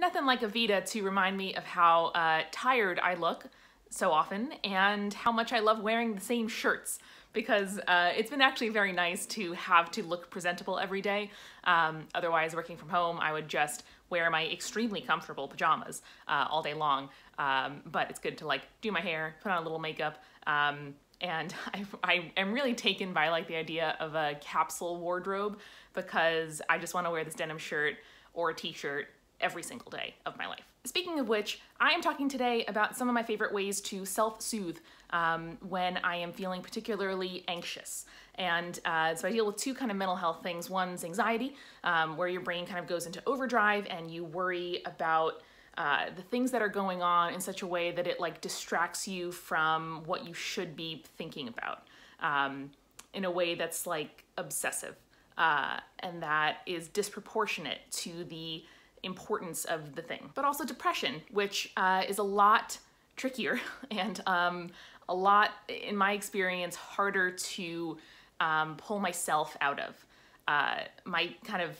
Nothing like a VEDO to remind me of how tired I look so often and how much I love wearing the same shirts, because it's been actually very nice to have to look presentable every day. Otherwise, working from home, I would just wear my extremely comfortable pajamas all day long. But it's good to like do my hair, put on a little makeup, and I am really taken by like the idea of a capsule wardrobe, because I just want to wear this denim shirt or a t-shirt every single day of my life. Speaking of which, I am talking today about some of my favorite ways to self-soothe when I am feeling particularly anxious. And so I deal with two kind of mental health things. One's anxiety, where your brain kind of goes into overdrive and you worry about the things that are going on in such a way that it like distracts you from what you should be thinking about in a way that's like obsessive, and that is disproportionate to the importance of the thing. But also depression, which is a lot trickier and a lot, in my experience, harder to pull myself out of. My kind of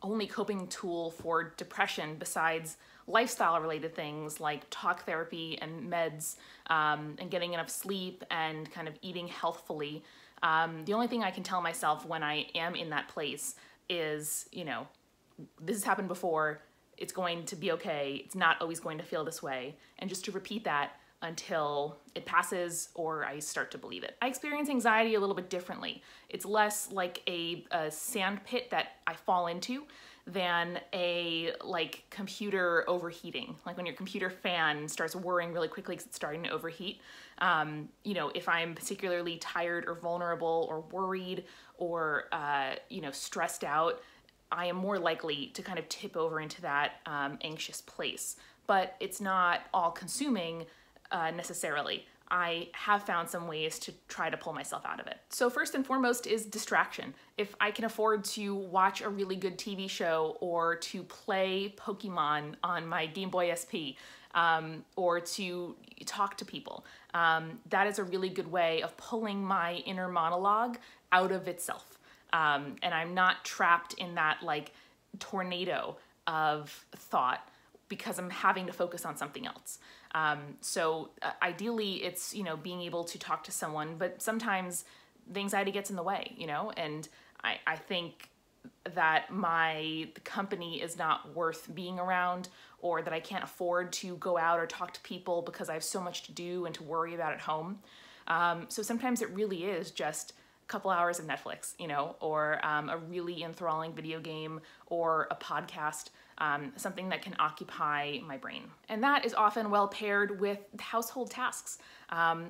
only coping tool for depression, besides lifestyle related things like talk therapy and meds, and getting enough sleep and kind of eating healthfully, the only thing I can tell myself when I am in that place is, you know, this has happened before, it's going to be okay, it's not always going to feel this way, and just to repeat that until it passes or I start to believe it. I experience anxiety a little bit differently. It's less like a sand pit that I fall into than a like computer overheating. Like when your computer fan starts whirring really quickly because it's starting to overheat. You know, if I'm particularly tired or vulnerable or worried or you know, stressed out, I am more likely to kind of tip over into that anxious place. But it's not all consuming necessarily. I have found some ways to try to pull myself out of it. So first and foremost is distraction. If I can afford to watch a really good TV show or to play Pokemon on my Game Boy SP, or to talk to people, that is a really good way of pulling my inner monologue out of itself. And I'm not trapped in that like tornado of thought because I'm having to focus on something else. So ideally it's, you know, being able to talk to someone, but sometimes the anxiety gets in the way, you know, and I think that my company is not worth being around, or that I can't afford to go out or talk to people because I have so much to do and to worry about at home. So sometimes it really is just couple hours of Netflix, you know, or a really enthralling video game or a podcast, something that can occupy my brain. And that is often well paired with household tasks.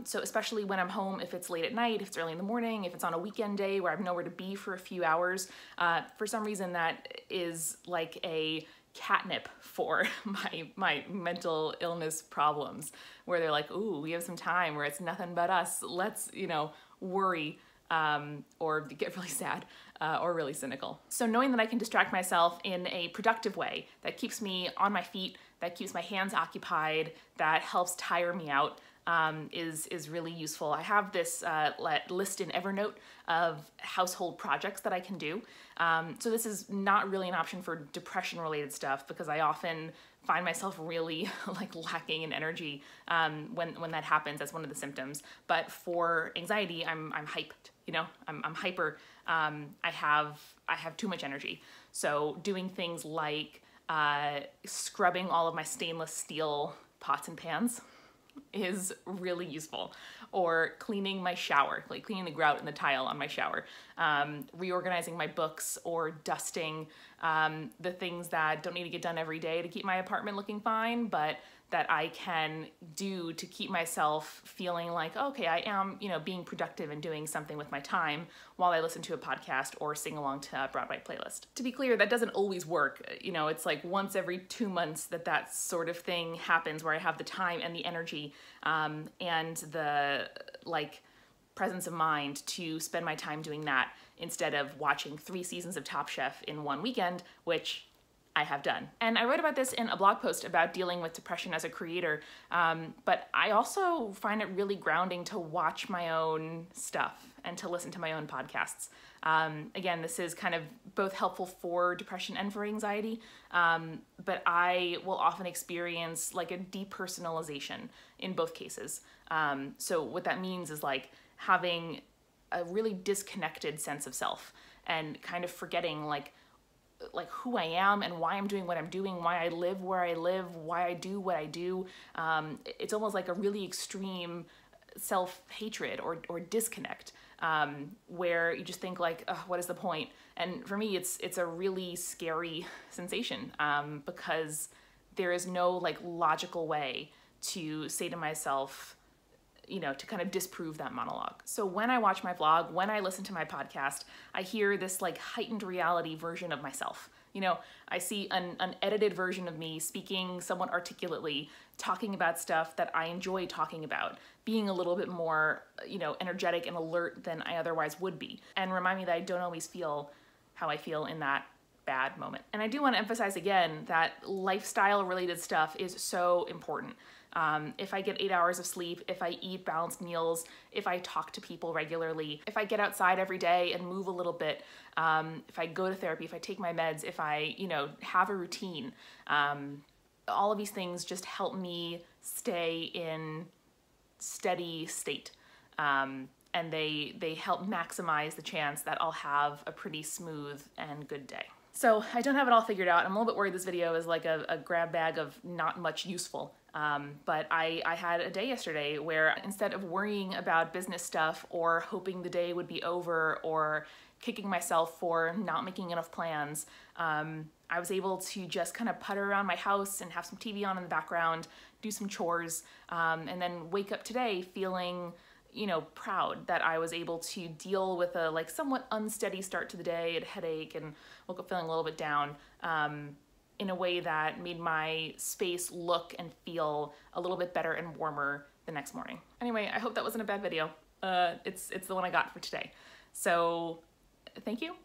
So especially when I'm home, if it's late at night, if it's early in the morning, if it's on a weekend day where I have nowhere to be for a few hours, for some reason that is like a catnip for my mental illness problems, where they're like, ooh, we have some time where it's nothing but us. Let's, you know, worry, or get really sad, or really cynical. So knowing that I can distract myself in a productive way that keeps me on my feet, that keeps my hands occupied, that helps tire me out, is really useful. I have this list in Evernote of household projects that I can do. So this is not really an option for depression related stuff, because I often find myself really like lacking in energy when that happens. That's one of the symptoms. But for anxiety, I'm hyped, you know, I'm hyper. I have too much energy. So doing things like scrubbing all of my stainless steel pots and pans is really useful, or cleaning my shower, like cleaning the grout and the tile on my shower, reorganizing my books, or dusting the things that don't need to get done every day to keep my apartment looking fine, but that I can do to keep myself feeling like, okay, I am, you know, being productive and doing something with my time while I listen to a podcast or sing along to a Broadway playlist. To be clear, that doesn't always work. You know, it's like once every 2 months that sort of thing happens, where I have the time and the energy and the like presence of mind to spend my time doing that instead of watching 3 seasons of Top Chef in one weekend, which I have done. And I wrote about this in a blog post about dealing with depression as a creator, but I also find it really grounding to watch my own stuff and to listen to my own podcasts. Again, this is kind of both helpful for depression and for anxiety, but I will often experience like a depersonalization in both cases. So what that means is like having a really disconnected sense of self and kind of forgetting like who I am and why I'm doing what I'm doing, why I live where I live, why I do what I do. It's almost like a really extreme self-hatred or disconnect, where you just think like, what is the point? And for me, it's a really scary sensation, because there is no like logical way to say to myself, you know, to kind of disprove that monologue. So when I watch my vlog, when I listen to my podcast, I hear this like heightened reality version of myself. You know, I see an edited version of me speaking somewhat articulately, talking about stuff that I enjoy talking about, being a little bit more, you know, energetic and alert than I otherwise would be, and remind me that I don't always feel how I feel in that bad moment. And I do want to emphasize again that lifestyle related stuff is so important. If I get 8 hours of sleep, if I eat balanced meals, if I talk to people regularly, if I get outside every day and move a little bit, if I go to therapy, if I take my meds, if I, you know, have a routine, all of these things just help me stay in steady state. And they help maximize the chance that I'll have a pretty smooth and good day. So I don't have it all figured out. I'm a little bit worried this video is like a grab bag of not much useful. But I had a day yesterday where instead of worrying about business stuff or hoping the day would be over or kicking myself for not making enough plans, I was able to just kind of putter around my house and have some TV on in the background, do some chores, and then wake up today feeling, you know, proud that I was able to deal with a like somewhat unsteady start to the day, a headache, and woke up feeling a little bit down, in a way that made my space look and feel a little bit better and warmer the next morning. Anyway, I hope that wasn't a bad video. It's the one I got for today. So thank you.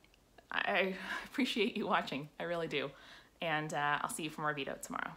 I appreciate you watching. I really do. And I'll see you for more VEDO tomorrow.